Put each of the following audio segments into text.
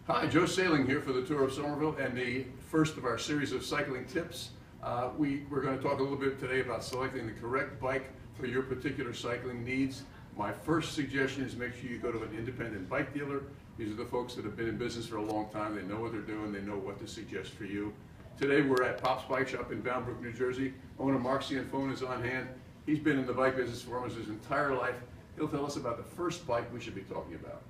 Hi, Joe Sailing here for the Tour of Somerville and the first of our series of cycling tips. We're going to talk a little bit today about selecting the correct bike for your particular cycling needs. My first suggestion is make sure you go to an independent bike dealer. These are the folks that have been in business for a long time. They know what they're doing. They know what to suggest for you. Today we're at Pop's Bike Shop in Bound Brook, New Jersey. Owner Mark Cianfone is on hand. He's been in the bike business for almost his entire life. He'll tell us about the first bike we should be talking about.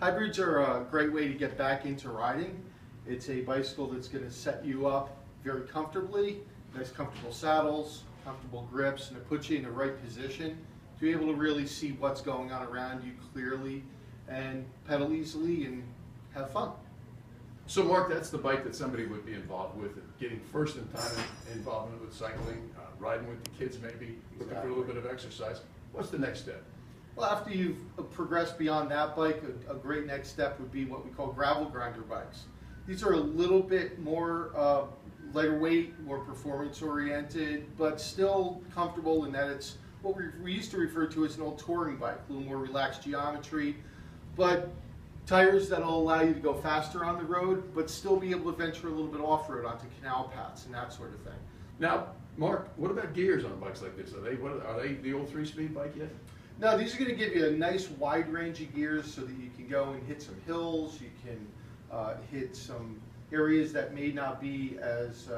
Hybrids are a great way to get back into riding. It's a bicycle that's going to set you up very comfortably, nice comfortable saddles, comfortable grips, and it puts you in the right position to be able to really see what's going on around you clearly and pedal easily and have fun. So Mark, that's the bike that somebody would be involved with, getting first in time involvement with cycling, riding with the kids maybe, looking for a little bit of exercise. What's the next step? Well, after you've progressed beyond that bike, a great next step would be what we call gravel grinder bikes. These are a little bit more lighter weight, more performance oriented, but still comfortable in that it's what we used to refer to as an old touring bike, a little more relaxed geometry, but tires that'll allow you to go faster on the road, but still be able to venture a little bit off-road onto canal paths and that sort of thing. Now, Mark, what about gears on bikes like this? Are they the old 3-speed bike yet? No, these are going to give you a nice wide range of gears so that you can go and hit some hills, you can hit some areas that may not be as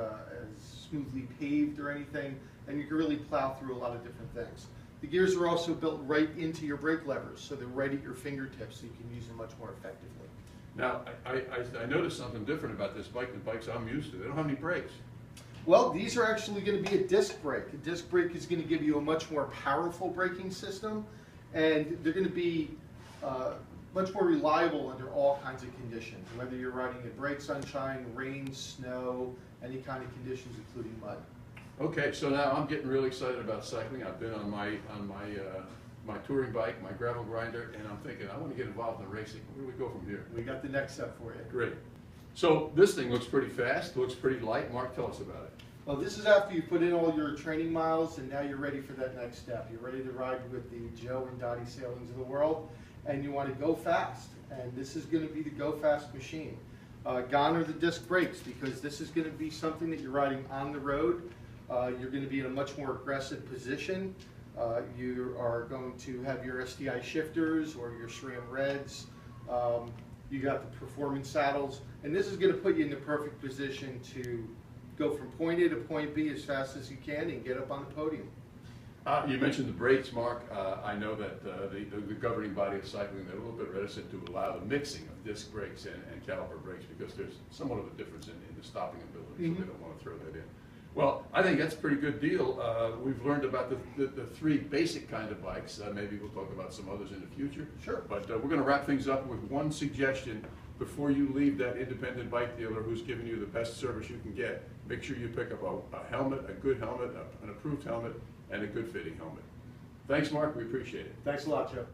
smoothly paved or anything, and you can really plow through a lot of different things. The gears are also built right into your brake levers, so they're right at your fingertips, so you can use them much more effectively. Now, I noticed something different about this bike than bikes I'm used to. They don't have any brakes. Well, these are actually going to be a disc brake. A disc brake is going to give you a much more powerful braking system, and they're going to be much more reliable under all kinds of conditions, whether you're riding in bright sunshine, rain, snow, any kind of conditions, including mud. Okay, so now I'm getting really excited about cycling. I've been on my touring bike, my gravel grinder, and I'm thinking I want to get involved in racing. Where do we go from here? We got the next step for you. Great. So this thing looks pretty fast, looks pretty light. Mark, tell us about it. Well, this is after you put in all your training miles, and now you're ready for that next step. You're ready to ride with the Joe and Dottie Sailings of the world, and you want to go fast. And this is going to be the go fast machine. Gone are the disc brakes, because this is going to be something that you're riding on the road. You're going to be in a much more aggressive position. You are going to have your STI shifters or your SRAM Reds. You got the performance saddles, and this is going to put you in the perfect position to go from point A to point B as fast as you can and get up on the podium. You mentioned the brakes, Mark. I know that the governing body of cycling, they're a little bit reticent to allow the mixing of disc brakes and caliper brakes because there's somewhat of a difference in the stopping ability, so they don't want to throw that in. Well, I think that's a pretty good deal. We've learned about the three basic kind of bikes. Maybe we'll talk about some others in the future. Sure. But we're going to wrap things up with one suggestion before you leave that independent bike dealer who's giving you the best service you can get. Make sure you pick up a helmet, a good helmet, an approved helmet, and a good fitting helmet. Thanks, Mark. We appreciate it. Thanks a lot, Joe.